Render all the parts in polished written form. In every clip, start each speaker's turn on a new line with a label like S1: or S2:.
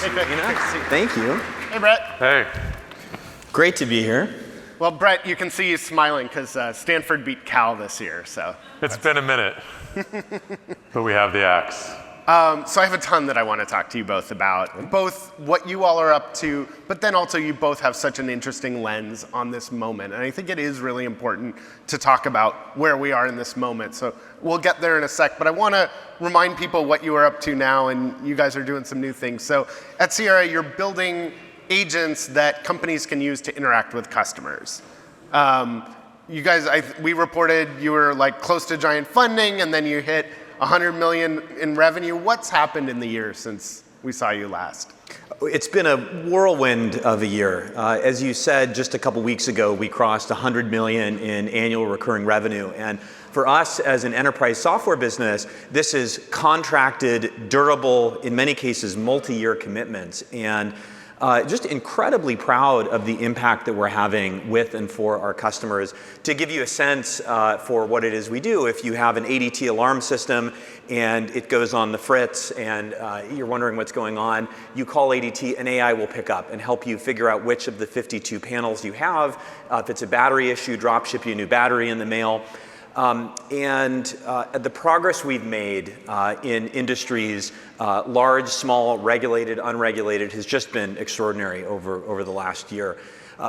S1: Hey, Greg.
S2: Thank you.
S1: Hey, Bret.
S3: Hey.
S2: Great to be here.
S1: Well, Bret, you can see he's smiling because Stanford beat Cal this year, so.
S3: It's been a minute, but we have the axe.
S1: So I have a ton that I want to talk to you both about, both what you all are up to, but then also you both have such an interesting lens on this moment. And I think it is really important to talk about where we are in this moment. So we'll get there in a sec, but I want to remind people what you are up to now, and you guys are doing some new things. So at Sierra, you're building agents that companies can use to interact with customers. You guys, we reported you were like close to giant funding, and then you hit 100 million in revenue. What's happened in the year since we saw you last?
S2: It's been a whirlwind of a year. As you said, just a couple weeks ago, we crossed 100 million in annual recurring revenue. And for us as an enterprise software business, this is contracted, durable, in many cases, multi-year commitments. And just incredibly proud of the impact that we're having with and for our customers. To give you a sense for what it is we do, if you have an ADT alarm system and it goes on the fritz and you're wondering what's going on, you call ADT and AI will pick up and help you figure out which of the 52 panels you have. If it's a battery issue, drop ship you a new battery in the mail. The progress we've made in industries, large, small, regulated, unregulated, has just been extraordinary over the last year.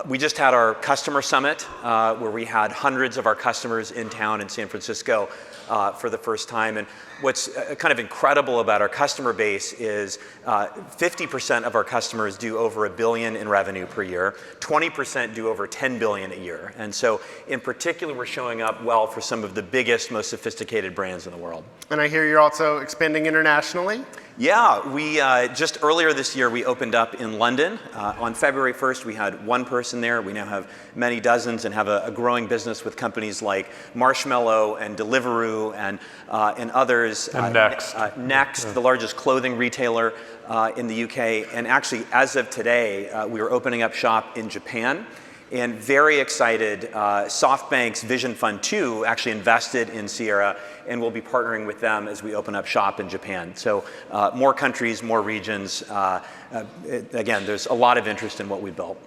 S2: We just had our customer summit where we had hundreds of our customers in town in San Francisco for the first time. And what's kind of incredible about our customer base is 50% of our customers do over $1 billion in revenue per year, 20% do over $10 billion a year. And so in particular, we're showing up well for some of the biggest, most sophisticated brands in the world.
S1: And I hear you're also expanding internationally?
S2: Yeah, we just earlier this year, we opened up in London. On February 1st, we had one person there. We now have many dozens and have a growing business with companies like Marshmallow and Deliveroo and others.
S3: And Next.
S2: Next, the largest clothing retailer in the UK. And actually, as of today, we are opening up shop in Japan. And very excited, SoftBank's Vision Fund 2 actually invested in Sierra, and we'll be partnering with them as we open up shop in Japan. So more countries, more regions. Again, there's a lot of interest in what we built.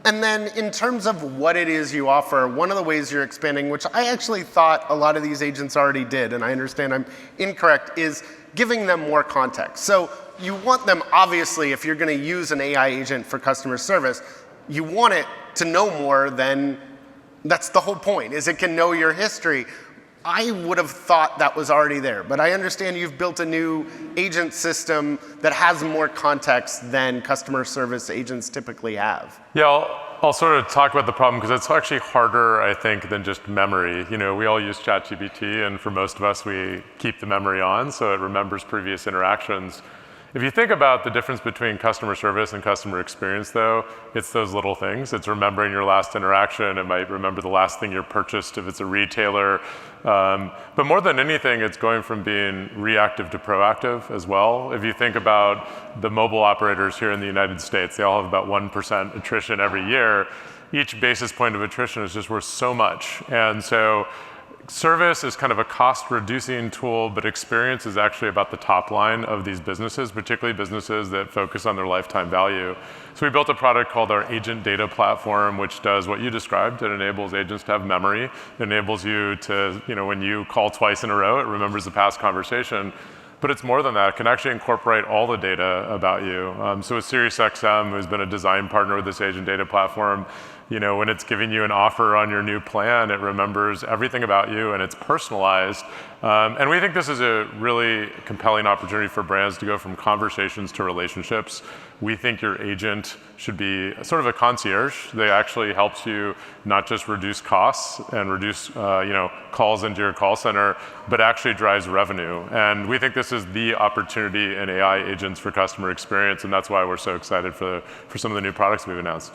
S1: And then in terms of what it is you offer, one of the ways you're expanding, which I actually thought a lot of these agents already did, and I understand I'm incorrect, is giving them more context. So you want them, obviously, if you're going to use an AI agent for customer service, you want it to know more than, that's the whole point, is it can know your history. I would have thought that was already there, but I understand you've built a new agent system that has more context than customer service agents typically have.
S3: Yeah, I'll sort of talk about the problem because it's actually harder, I think, than just memory. You know, we all use ChatGPT, and for most of us, we keep the memory on, so it remembers previous interactions. If you think about the difference between customer service and customer experience, though, it's those little things. It's remembering your last interaction. It might remember the last thing you purchased if it's a retailer. But more than anything, it's going from being reactive to proactive as well. If you think about the mobile operators here in the United States, they all have about 1% attrition every year. Each basis point of attrition is just worth so much. And so service is kind of a cost-reducing tool, but experience is actually about the top line of these businesses, particularly businesses that focus on their lifetime value. So we built a product called our Agent Data Platform, which does what you described. It enables agents to have memory. It enables you to, when you call twice in a row, it remembers the past conversation. But it's more than that. It can actually incorporate all the data about you. So with SiriusXM, who's been a design partner with this Agent Data Platform, when it's giving you an offer on your new plan, it remembers everything about you and it's personalized. And we think this is a really compelling opportunity for brands to go from conversations to relationships. We think your agent should be sort of a concierge. They actually helps you not just reduce costs and reduce calls into your call center, but actually drives revenue. And we think this is the opportunity in AI agents for customer experience, and that's why we're so excited for some of the new products we've announced.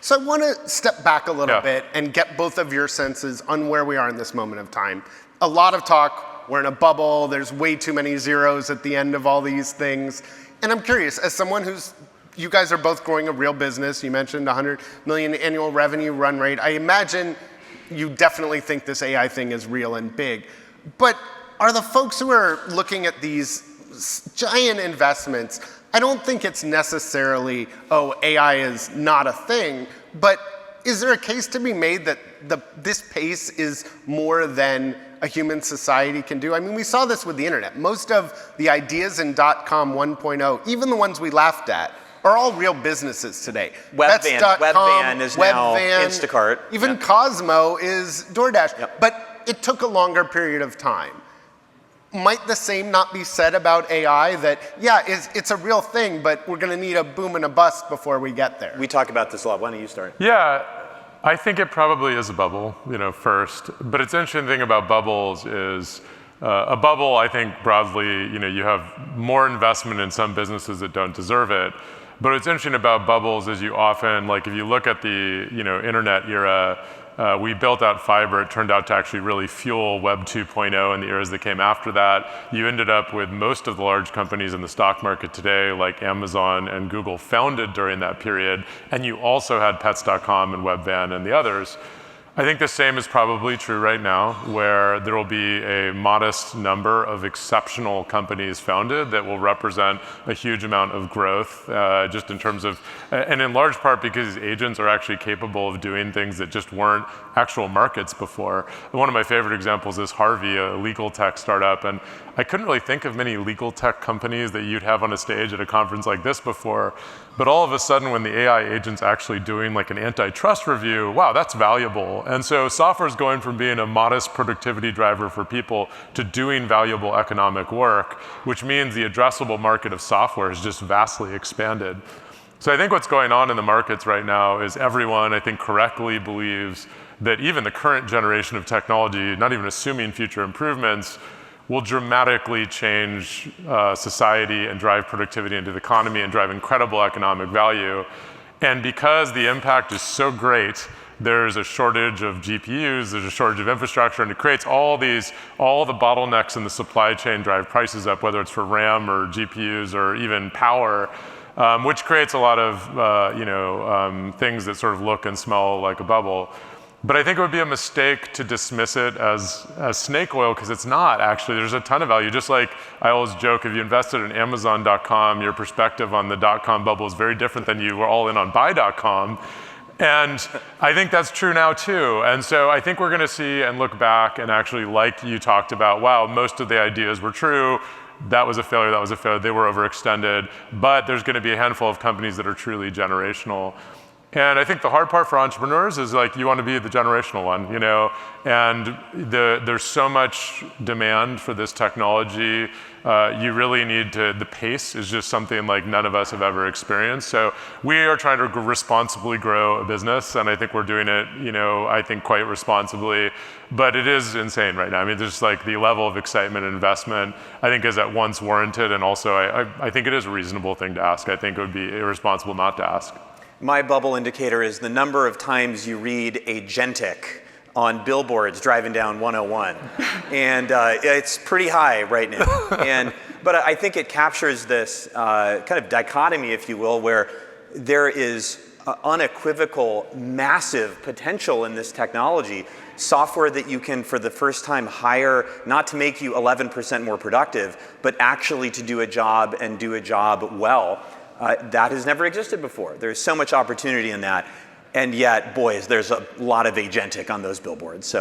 S1: So I want to step back a little bit and get both of your senses on where we are in this moment of time. A lot of talk, we're in a bubble, there's way too many zeros at the end of all these things. And I'm curious, as someone you guys are both growing a real business, you mentioned 100 million annual revenue run rate. I imagine you definitely think this AI thing is real and big. But are the folks who are looking at these giant investments I don't think it's necessarily, oh, AI is not a thing, but is there a case to be made that this pace is more than a human society can do? I mean, we saw this with the internet. Most of the ideas in .com 1.0, even the ones we laughed at, are all real businesses today.
S2: Webvan is now Instacart.
S1: Even Cosmo is DoorDash. But it took a longer period of time. Might the same not be said about AI, that, yeah, it's a real thing, but we're going to need a boom and a bust before we get there?
S2: We talk about this a lot. Why don't you start?
S3: Yeah, I think it probably is a bubble, first. But it's interesting thing about bubbles is a bubble, I think broadly, you have more investment in some businesses that don't deserve it. But what's interesting about bubbles is you often, like if you look at the internet era, we built out fiber. It turned out to actually really fuel Web 2.0 and the eras that came after that. You ended up with most of the large companies in the stock market today, like Amazon and Google, founded during that period. And you also had Pets.com and Webvan and the others. I think the same is probably true right now, where there will be a modest number of exceptional companies founded that will represent a huge amount of growth, just in terms of, and in large part because these agents are actually capable of doing things that just weren't actual markets before. One of my favorite examples is Harvey, a legal tech startup, and I couldn't really think of many legal tech companies that you'd have on a stage at a conference like this before. But all of a sudden, when the AI agent's actually doing like an antitrust review, wow, that's valuable. And so software is going from being a modest productivity driver for people to doing valuable economic work, which means the addressable market of software has just vastly expanded. So I think what's going on in the markets right now is everyone, I think, correctly believes that even the current generation of technology, not even assuming future improvements, will dramatically change society and drive productivity into the economy and drive incredible economic value. And because the impact is so great, there's a shortage of GPUs, there's a shortage of infrastructure, and it creates all the bottlenecks in the supply chain drive prices up, whether it's for RAM or GPUs or even power, which creates a lot of things that sort of look and smell like a bubble. But I think it would be a mistake to dismiss it as snake oil, because it's not actually. There's a ton of value. Just like I always joke, if you invested in Amazon.com, your perspective on the .com bubble is very different than you were all in on Buy.com. And I think that's true now too. And so I think we're going to see and look back and actually, like you talked about, wow, most of the ideas were true. That was a failure, that was a failure. They were overextended. But there's going to be a handful of companies that are truly generational. And I think the hard part for entrepreneurs is like you want to be the generational one, and there's so much demand for this technology. You really need to, the pace is just something like none of us have ever experienced. So we are trying to responsibly grow a business, and I think we're doing it, I think quite responsibly, but it is insane right now. I mean, there's like the level of excitement and investment, I think is at once warranted, and also I think it is a reasonable thing to ask. I think it would be irresponsible not to ask.
S2: My bubble indicator is the number of times you read agentic on billboards driving down 101. And it's pretty high right now. But I think it captures this kind of dichotomy, if you will, where there is unequivocal, massive potential in this technology. Software that you can, for the first time, hire not to make you 11% more productive, but actually to do a job and do a job well. That has never existed before. There's so much opportunity in that. And yet, boys, there's a lot of agentic on those billboards.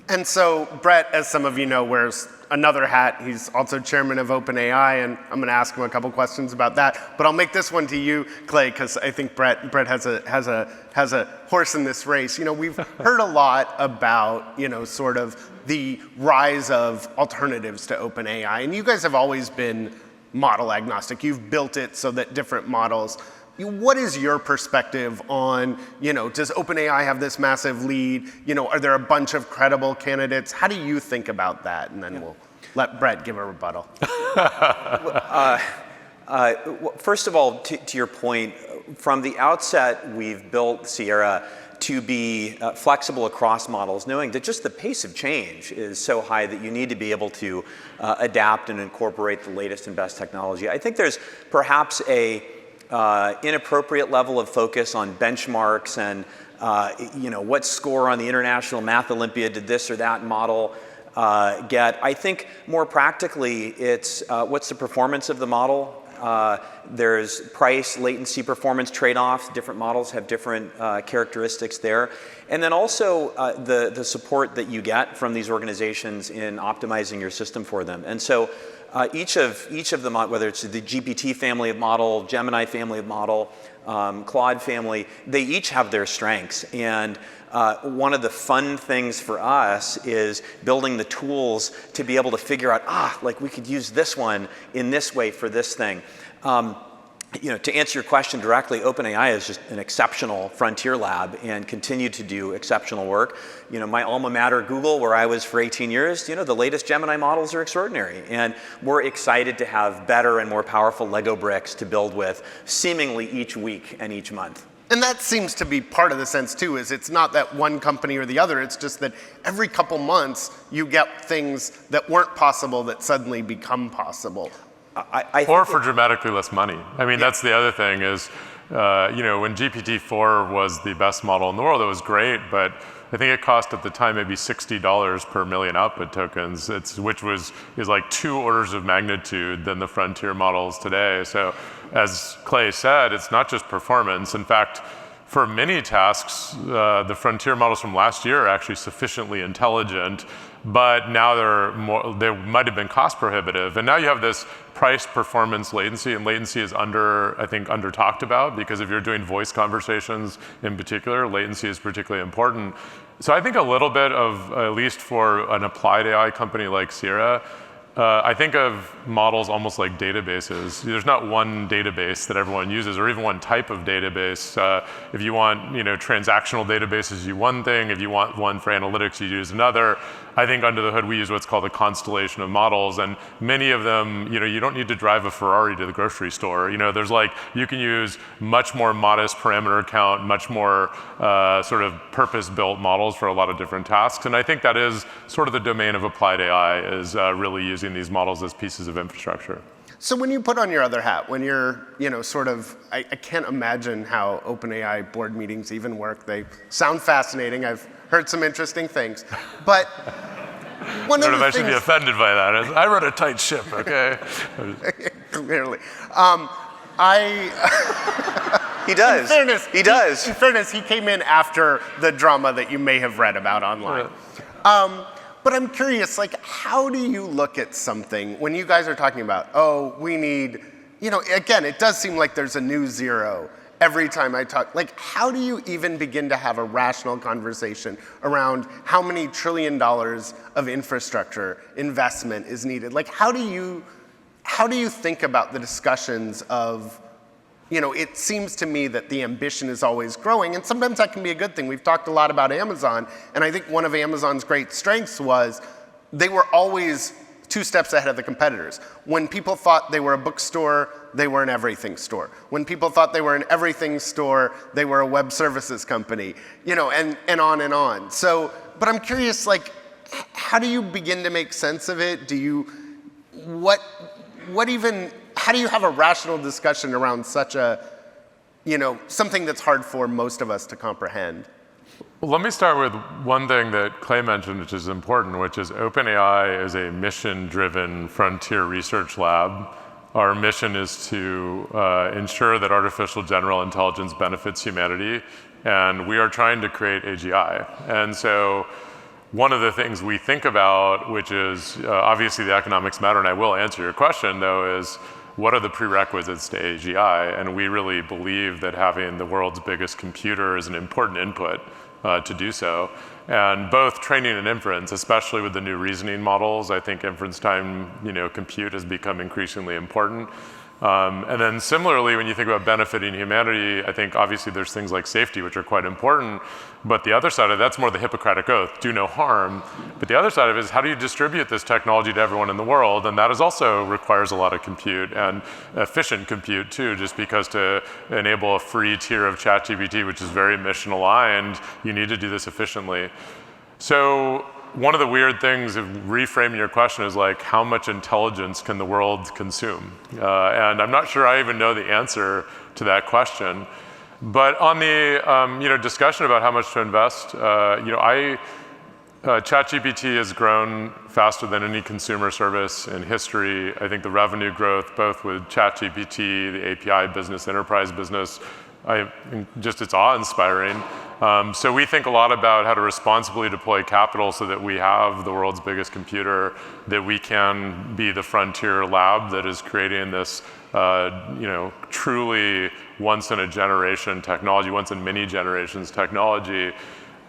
S1: And so Bret, as some of you know, wears another hat. He's also chairman of OpenAI, and I'm going to ask him a couple questions about that. But I'll make this one to you, Clay, because I think Bret has a horse in this race. We've heard a lot about sort of the rise of alternatives to OpenAI, and you guys have always been model agnostic. You've built it so that different models. What is your perspective on, does OpenAI have this massive lead? Are there a bunch of credible candidates? How do you think about that? And then we'll let Bret give a rebuttal.
S2: First of all, to your point, from the outset, we've built Sierra to be flexible across models, knowing that just the pace of change is so high that you need to be able to adapt and incorporate the latest and best technology. I think there's perhaps a inappropriate level of focus on benchmarks and what score on the International Math Olympiad did this or that model get. I think more practically, it's what's the performance of the model? There's price, latency, performance trade-offs. Different models have different characteristics there. And then also the support that you get from these organizations in optimizing your system for them. And so each of them, whether it's the GPT family of model, Gemini family of model, Claude family, they each have their strengths. And one of the fun things for us is building the tools to be able to figure out, like we could use this one in this way for this thing. To answer your question directly, OpenAI is just an exceptional frontier lab and continue to do exceptional work. My alma mater, Google, where I was for 18 years, the latest Gemini models are extraordinary. And we're excited to have better and more powerful Lego bricks to build with seemingly each week and each month.
S1: And that seems to be part of the sense too, is it's not that one company or the other, it's just that every couple months you get things that weren't possible that suddenly become possible.
S3: Or for dramatically less money. I mean, that's the other thing is, when GPT-4 was the best model in the world, it was great, but I think it cost at the time maybe $60 per million output tokens, which is like 2 orders of magnitude than the frontier models today. So as Clay said, it's not just performance. In fact, for many tasks, the frontier models from last year are actually sufficiently intelligent, but now they might have been cost prohibitive. And now you have this price, performance, latency, and latency is under talked about, because if you're doing voice conversations in particular, latency is particularly important. So I think a little bit of, at least for an applied AI company like Sierra, I think of models almost like databases. There's not one database that everyone uses, or even one type of database. If you want, transactional databases, you use one thing. If you want one for analytics, you use another. I think under the hood, we use what's called a constellation of models, and many of them, you don't need to drive a Ferrari to the grocery store. There's you can use much more modest parameter count, much more sort of purpose-built models for a lot of different tasks. And I think that is sort of the domain of applied AI, is really using these models as pieces of infrastructure.
S1: So when you put on your other hat, when you're, I can't imagine how OpenAI board meetings even work. They sound fascinating. I've heard some interesting things. But one of the things— I
S3: should be offended by that. I run a tight ship, okay?
S1: Clearly.
S2: He does. He does.
S1: In fairness, he came in after the drama that you may have read about online. Yeah. But I'm curious, how do you look at something when you guys are talking about, we need, again, it does seem like there's a new zero every time I talk. How do you even begin to have a rational conversation around how many $1 trillion of infrastructure investment is needed? How do you think about the discussions of, it seems to me that the ambition is always growing, and sometimes that can be a good thing. We've talked a lot about Amazon, and I think one of Amazon's great strengths was they were always 2 steps ahead of the competitors. When people thought they were a bookstore, they were an everything store. When people thought they were an everything store, they were a web services company, and on and on. So, but I'm curious, how do you begin to make sense of it? How do you have a rational discussion around such a, something that's hard for most of us to comprehend?
S3: Well, let me start with one thing that Clay mentioned, which is important, which is OpenAI is a mission-driven frontier research lab. Our mission is to ensure that artificial general intelligence benefits humanity, and we are trying to create AGI. And so one of the things we think about, which is obviously the economics matter, and I will answer your question, though, is what are the prerequisites to AGI? And we really believe that having the world's biggest computer is an important input to do so. And both training and inference, especially with the new reasoning models, I think inference time, compute has become increasingly important. And then similarly, when you think about benefiting humanity, I think obviously there's things like safety, which are quite important. But the other side of that's more the Hippocratic Oath, do no harm. But the other side of it is how do you distribute this technology to everyone in the world? And that also requires a lot of compute, and efficient compute too, just because to enable a free tier of ChatGPT, which is very mission aligned, you need to do this efficiently. So one of the weird things of reframing your question is how much intelligence can the world consume? And I'm not sure I even know the answer to that question. But on the discussion about how much to invest, ChatGPT has grown faster than any consumer service in history. I think the revenue growth, both with ChatGPT, the API business, enterprise business, it's awe-inspiring. So we think a lot about how to responsibly deploy capital so that we have the world's biggest computer, that we can be the frontier lab that is creating this truly once-in-a-generation technology, once-in-many generations technology.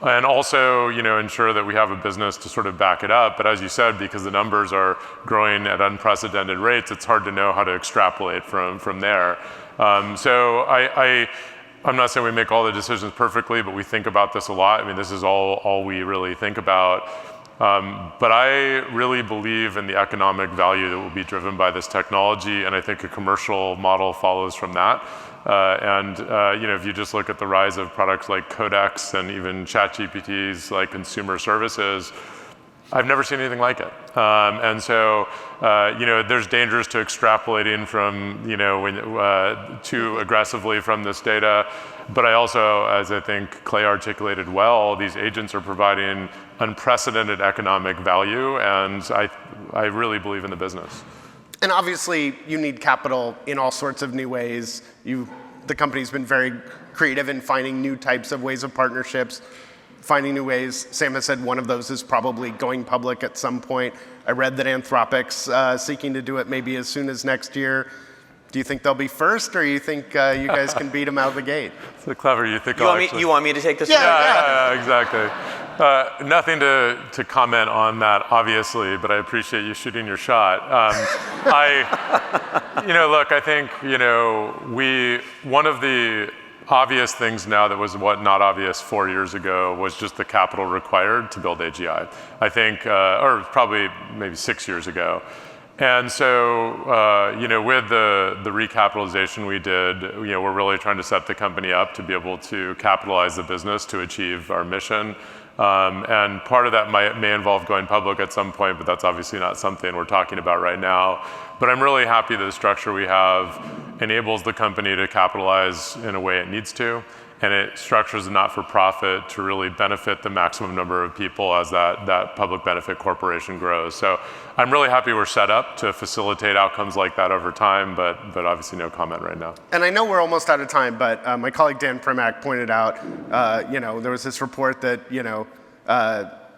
S3: And also, ensure that we have a business to sort of back it up. But as you said, because the numbers are growing at unprecedented rates, it's hard to know how to extrapolate from there. So I'm not saying we make all the decisions perfectly, but we think about this a lot. I mean, this is all we really think about. But I really believe in the economic value that will be driven by this technology, and I think a commercial model follows from that. If you just look at the rise of products like Codex and even ChatGPT's like consumer services, I've never seen anything like it. There's dangers to extrapolating from, too aggressively from this data. But I also, as I think Clay articulated well, these agents are providing unprecedented economic value, and I really believe in the business.
S1: And obviously, you need capital in all sorts of new ways. The company's been very creative in finding new types of ways of partnerships, finding new ways. Sam has said one of those is probably going public at some point. I read that Anthropic's seeking to do it maybe as soon as next year. Do you think they'll be first, or you think you guys can beat them out of the gate?
S3: So clever. You think
S2: you want me to take this?
S3: Yeah, exactly. Nothing to comment on that, obviously, but I appreciate you shooting your shot. Look, I think, one of the obvious things now that was not obvious 4 years ago was just the capital required to build AGI. I think, or probably maybe 6 years ago. And so, with the recapitalization we did, we're really trying to set the company up to be able to capitalize the business to achieve our mission. And part of that may involve going public at some point, but that's obviously not something we're talking about right now. But I'm really happy that the structure we have enables the company to capitalize in a way it needs to, and it structures a not-for-profit to really benefit the maximum number of people as that public benefit corporation grows. So I'm really happy we're set up to facilitate outcomes like that over time, but obviously no comment right now.
S1: And I know we're almost out of time, but my colleague Dan Primack pointed out, there was this report that,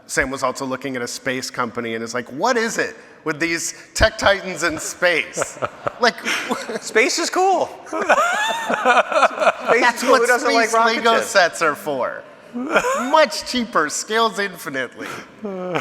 S1: Sam was also looking at a space company and is like, what is it with these tech titans in space?
S2: Space is cool.
S1: That's what space Lego sets are for. Much cheaper, scales infinitely.
S3: How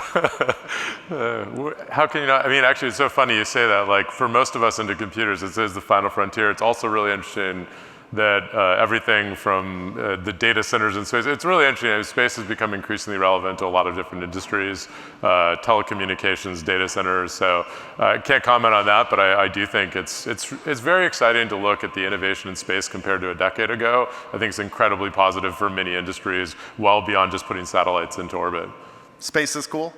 S3: can you not? I mean, actually, it's so funny you say that. Like, for most of us into computers, it says the final frontier. It's also really interesting that everything from the data centers in space, it's really interesting. Space has become increasingly relevant to a lot of different industries, telecommunications, data centers. So I can't comment on that, but I do think it's very exciting to look at the innovation in space compared to a decade ago. I think it's incredibly positive for many industries, well beyond just putting satellites into orbit.
S1: Space is cool?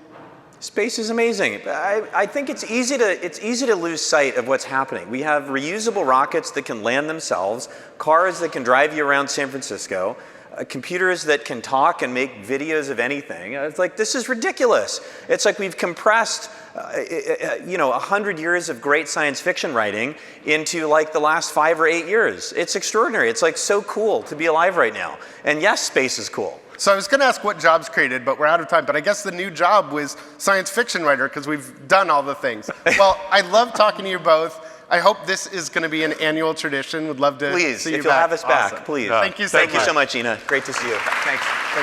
S2: Space is amazing. I think it's easy to lose sight of what's happening. We have reusable rockets that can land themselves, cars that can drive you around San Francisco, computers that can talk and make videos of anything. It's like, this is ridiculous. It's like we've compressed 100 years of great science fiction writing into like the last 5 or 8 years. It's extraordinary. It's like so cool to be alive right now. And yes, space is cool.
S1: So I was going to ask what jobs created, but we're out of time. But I guess the new job was science fiction writer, because we've done all the things. Well, I love talking to you both. I hope this is going to be an annual tradition. Would love to see you back.
S2: Please, if you'll have us back,
S1: awesome.
S2: please.
S1: Thank you so much.
S2: Thank you so much, Ina. Great to see you. Thanks.